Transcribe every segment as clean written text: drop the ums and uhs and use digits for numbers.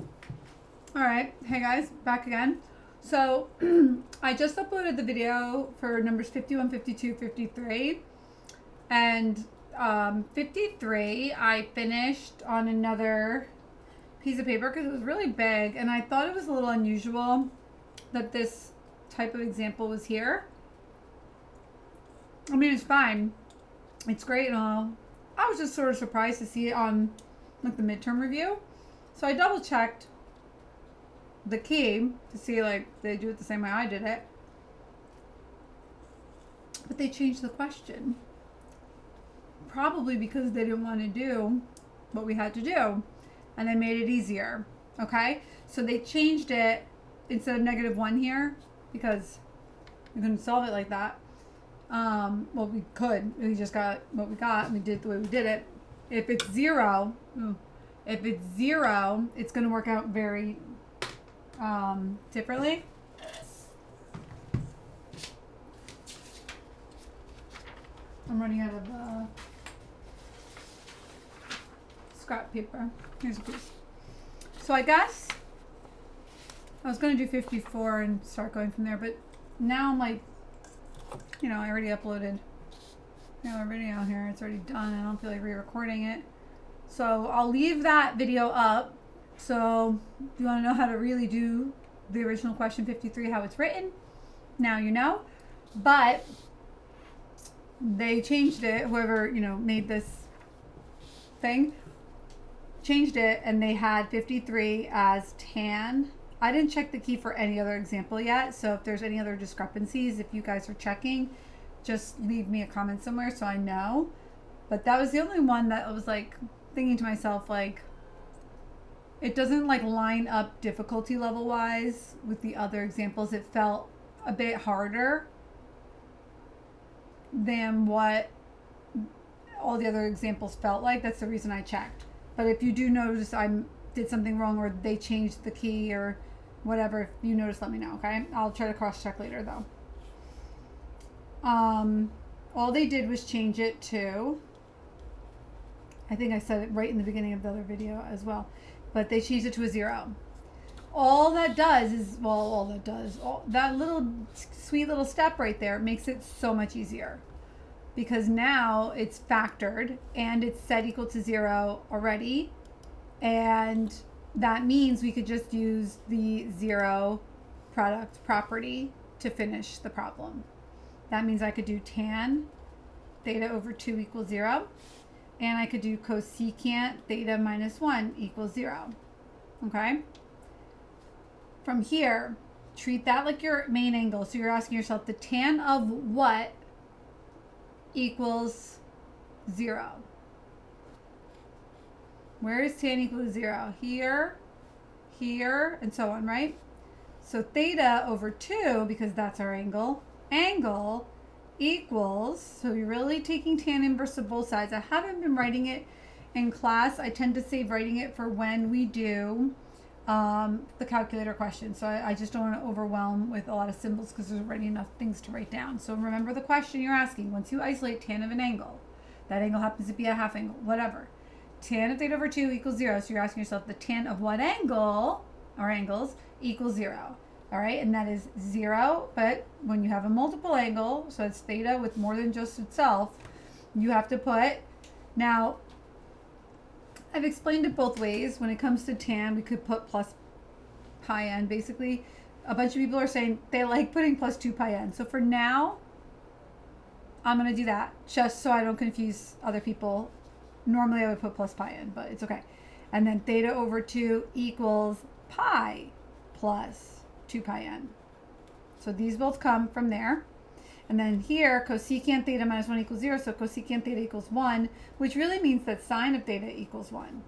All right, hey guys, back again. So I just uploaded the video for numbers 51, 52, 53, and 53 I finished on another piece of paper because it was really big, and I thought it was a little unusual that this type of example was here. I mean, it's fine, it's great and all. I was just sort of surprised to see it on like the midterm review, so I double checked the key to see like they do it the same way I did it, but they changed the question, probably because they didn't want to do what we had to do, and they made it easier. Okay, so they changed it instead of -1 here because we couldn't solve it like that. Well, we could. We just got what we got, and we did the way we did it. If it's zero, it's going to work out very differently. I'm running out of scrap paper. Here's a piece. So I guess I was going to do 54 and start going from there, but now I'm like, you know, I already uploaded a video here. It's already done. I don't feel like re-recording it. So I'll leave that video up. So if you want to know how to really do the original question 53, how it's written, now you know. But they changed it. Whoever, you know, made this thing changed it, and they had 53 as tan. I didn't check the key for any other example yet, so if there's any other discrepancies, if you guys are checking, just leave me a comment somewhere so I know. But that was the only one that I was like thinking to myself, like, it doesn't like line up difficulty level wise with the other examples. It felt a bit harder than what all the other examples felt like. That's the reason I checked. But if you do notice I did something wrong or they changed the key or whatever, if you notice, let me know, okay? I'll try to cross check later though. All they did was change it to, I think I said it right in the beginning of the other video as well, but they changed it to a 0. All that does is, that little sweet little step right there makes it so much easier, because now it's factored and it's set equal to 0 already, and that means we could just use the 0 product property to finish the problem. That means I could do tan theta over 2 equals 0, and I could do cosecant theta minus 1 equals 0. Okay? From here, treat that like your main angle. So you're asking yourself, the tan of what equals 0? Where is tan equal to 0? Here, here, and so on, right? So theta over 2, because that's our angle equals, so you're really taking tan inverse of both sides. I haven't been writing it in class. I tend to save writing it for when we do the calculator question. So I just don't want to overwhelm with a lot of symbols because there's already enough things to write down. So remember the question you're asking. Once you isolate tan of an angle, that angle happens to be a half angle, whatever. Tan of theta over 2 equals 0. So you're asking yourself, the tan of what angle, or angles, equals 0. All right, and that is 0, but when you have a multiple angle, so it's theta with more than just itself, you have to put, now, I've explained it both ways. When it comes to tan, we could put plus pi n. Basically, a bunch of people are saying they like putting plus 2 pi n. So for now, I'm going to do that just so I don't confuse other people. Normally I would put plus pi n, but it's okay. And then theta over 2 equals pi plus 2 pi n. So these both come from there. And then here, cosecant theta minus 1 equals 0, so cosecant theta equals 1, which really means that sine of theta equals 1.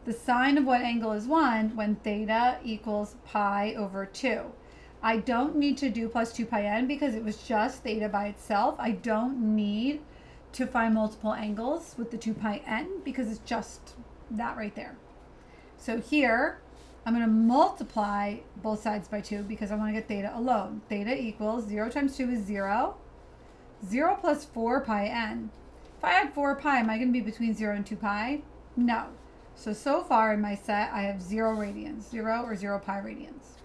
The sine of what angle is 1 when theta equals pi over 2. I don't need to do plus 2 pi n because it was just theta by itself. I don't need to find multiple angles with the 2 pi n because it's just that right there. So here, I'm going to multiply both sides by 2 because I want to get theta alone. Theta equals 0 times 2 is 0. 0 plus 4 pi n. If I had 4 pi, am I going to be between 0 and 2 pi? No. So far in my set, I have 0 radians, 0 or 0 pi radians.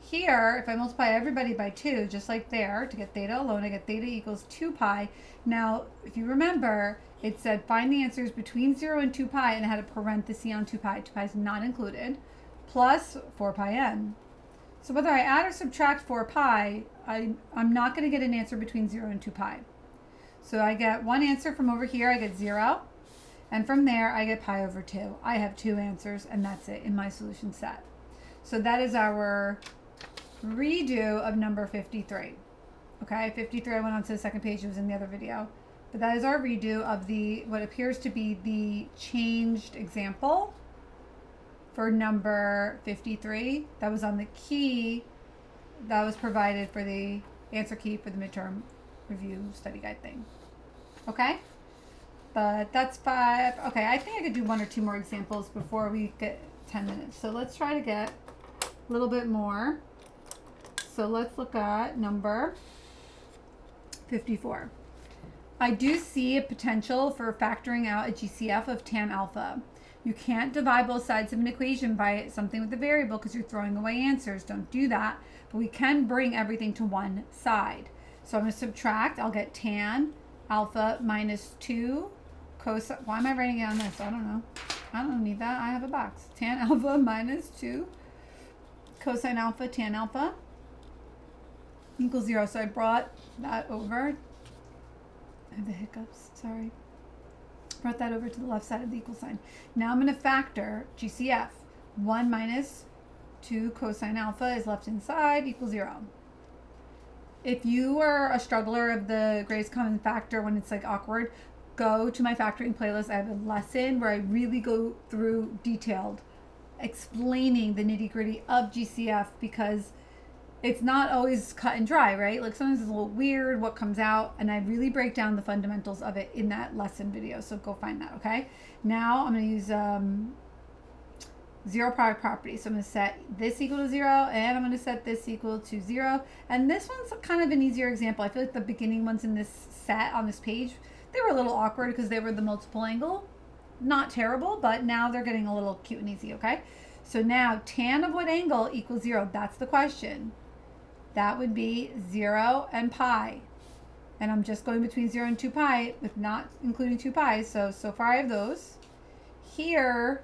Here, if I multiply everybody by 2, just like there, to get theta alone, I get theta equals 2 pi. Now, if you remember, it said find the answers between 0 and 2 pi, and it had a parenthesis on 2 pi. 2 pi is not included, plus 4 pi n. So whether I add or subtract 4 pi, I'm not going to get an answer between 0 and 2 pi. So I get one answer from over here, I get 0. And from there, I get pi over 2. I have 2 answers, and that's it in my solution set. So that is our redo of number 53. Okay, 53, I went on to the second page, it was in the other video. But that is our redo of the what appears to be the changed example for number 53. That was on the key that was provided for the answer key for the midterm review study guide thing. Okay? But that's 5. Okay, I think I could do 1 or 2 more examples before we get 10 minutes. So let's try to get a little bit more. So let's look at number 54. I do see a potential for factoring out a GCF of tan alpha. You can't divide both sides of an equation by something with a variable because you're throwing away answers. Don't do that. But we can bring everything to one side. So I'm going to subtract. I'll get tan alpha minus 2 cosine. Why am I writing it on this? I don't know. I don't need that. I have a box. Tan alpha minus 2 cosine alpha tan alpha equals 0. So I brought that over. I have the hiccups. Sorry. Brought that over to the left side of the equal sign. Now I'm going to factor GCF. 1 minus 2 cosine alpha is left inside equals 0. If you are a struggler of the greatest common factor when it's like awkward, go to my factoring playlist. I have a lesson where I really go through detailed explaining the nitty gritty of GCF because it's not always cut and dry, right? Like sometimes it's a little weird what comes out, and I really break down the fundamentals of it in that lesson video. So go find that, okay? Now I'm going to use zero product property. So I'm going to set this equal to 0, and I'm going to set this equal to 0. And this one's kind of an easier example. I feel like the beginning ones in this set on this page, they were a little awkward because they were the multiple angle. Not terrible, but now they're getting a little cute and easy, okay? So now tan of what angle equals 0? That's the question. That would be 0 and pi. And I'm just going between 0 and 2 pi with not including 2 pi. So far I have those. Here,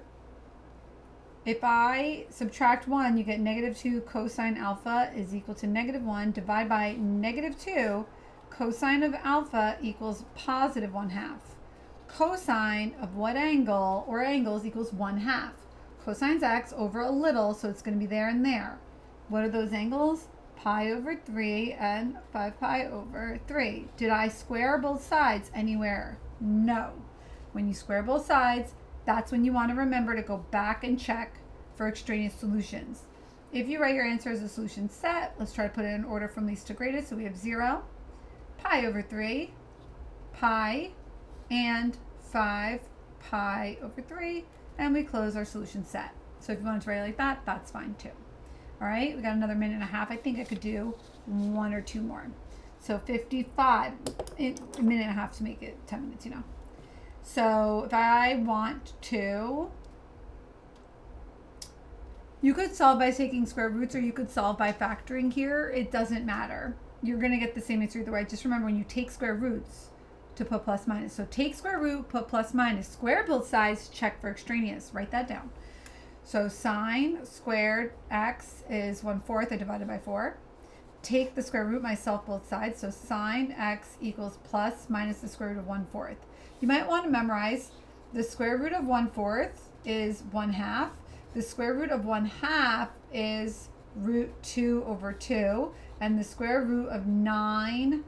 if I subtract 1, you get negative 2 cosine alpha is equal to negative 1. Divide by negative 2, cosine of alpha equals positive 1/2. Cosine of what angle or angles equals 1/2. Cosine's x over a little, so it's going to be there and there. What are those angles? Pi over 3 and 5 pi over 3. Did I square both sides anywhere? No. When you square both sides, that's when you want to remember to go back and check for extraneous solutions. If you write your answer as a solution set, let's try to put it in order from least to greatest. So we have 0, pi over 3, pi, and 5 pi over 3, and we close our solution set. So if you want to write it like that, that's fine too. All right, we got another minute and a half. I think I could do 1 or 2 more. So 55, a minute and a half to make it 10 minutes, you know. So if I want to, you could solve by taking square roots or you could solve by factoring here. It doesn't matter. You're going to get the same answer either way. Just remember when you take square roots to put plus minus. So take square root, put plus minus, square both sides, check for extraneous. Write that down. So sine squared x is 1/4. I divided by 4. Take the square root myself both sides. So sine x equals plus minus the square root of 1/4. You might want to memorize the square root of 1/4 is 1/2. The square root of 1/2 is root 2 over 2. And the square root of 9,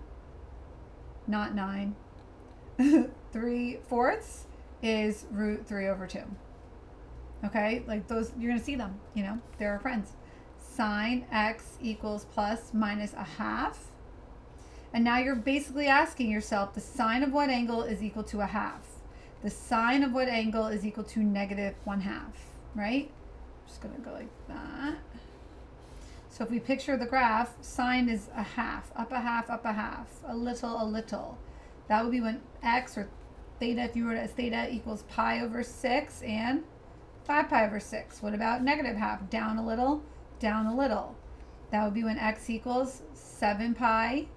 not 9, 3/4 is root 3 over 2. Okay, like those, you're going to see them, you know, they're our friends. Sine x equals plus minus 1/2. And now you're basically asking yourself the sine of what angle is equal to 1/2. The sine of what angle is equal to negative 1/2, right? Just going to go like that. So if we picture the graph, sine is 1/2, up 1/2, up 1/2, a little, a little. That would be when x or theta, if you wrote it as theta, equals pi over 6 and 5 pi over 6. What about negative half? Down a little, down a little. That would be when x equals 7 pi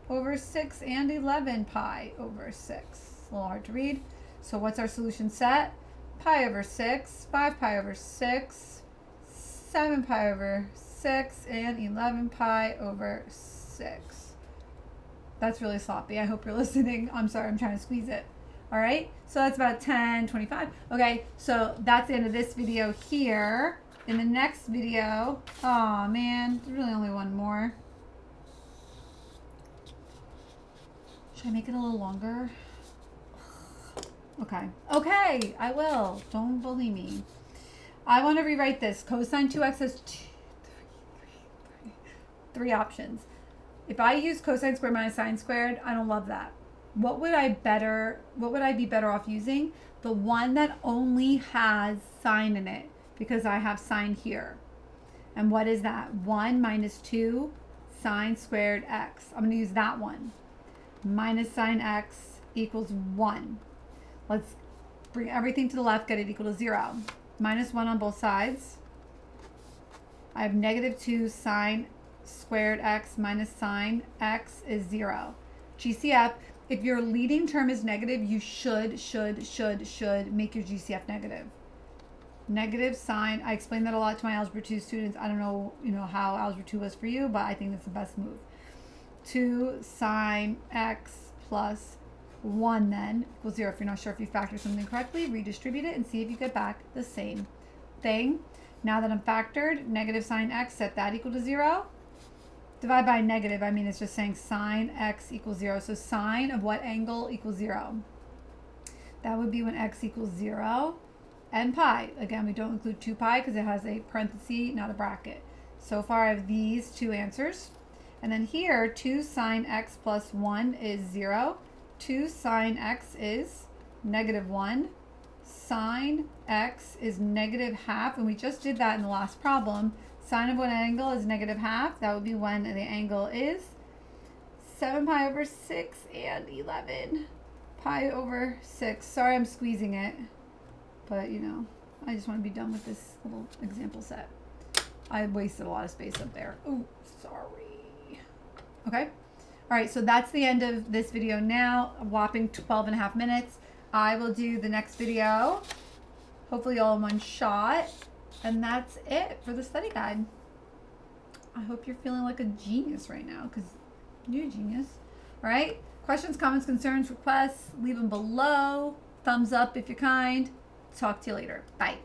over 6 and 11 pi over 6. A little hard to read. So what's our solution set? Pi over 6, 5 pi over 6, 7 pi over 6, and 11 pi over 6. That's really sloppy. I hope you're listening. I'm sorry, I'm trying to squeeze it. All right, so that's about 10:25. Okay, so that's the end of this video here. In the next video, oh man, there's really only one more. Should I make it a little longer? Okay, I will. Don't bully me. I want to rewrite this. Cosine 2x has three options. If I use cosine squared minus sine squared, I don't love that. What would I be better off using? The one that only has sine in it, because I have sine here. And what is that? 1 minus 2 sine squared x. I'm going to use that one. Minus sine x equals 1. Let's bring everything to the left, get it equal to 0. Minus 1 on both sides. I have negative 2 sine squared x minus sine x is 0. GCF, if your leading term is negative, you should make your GCF negative. Negative sine, I explained that a lot to my Algebra 2 students. I don't know, how Algebra 2 was for you, but I think that's the best move. 2 sine x plus 1 then equals 0. If you're not sure if you factor something correctly, redistribute it and see if you get back the same thing. Now that I'm factored, negative sine x, set that equal to 0. Divide by negative, I mean it's just saying sine x equals 0. So sine of what angle equals 0? That would be when x equals 0 and pi. Again, we don't include 2 pi because it has a parenthesis, not a bracket. So far I have these two answers. And then here, 2 sine x plus 1 is 0. 2 sine x is negative 1. Sine x is negative half, and we just did that in the last problem. Sine of what angle is negative half? That would be when the angle is 7 pi over 6 and 11 pi over 6. Sorry I'm squeezing it, but I just want to be done with this little example set. I wasted a lot of space up there. Oh, sorry. Okay. All right, so that's the end of this video now, a whopping 12.5 minutes. I will do the next video, hopefully all in one shot. And that's it for the study guide. I hope you're feeling like a genius right now, because you're a genius. All right? Questions, comments, concerns, requests, leave them below. Thumbs up if you're kind. Talk to you later. Bye.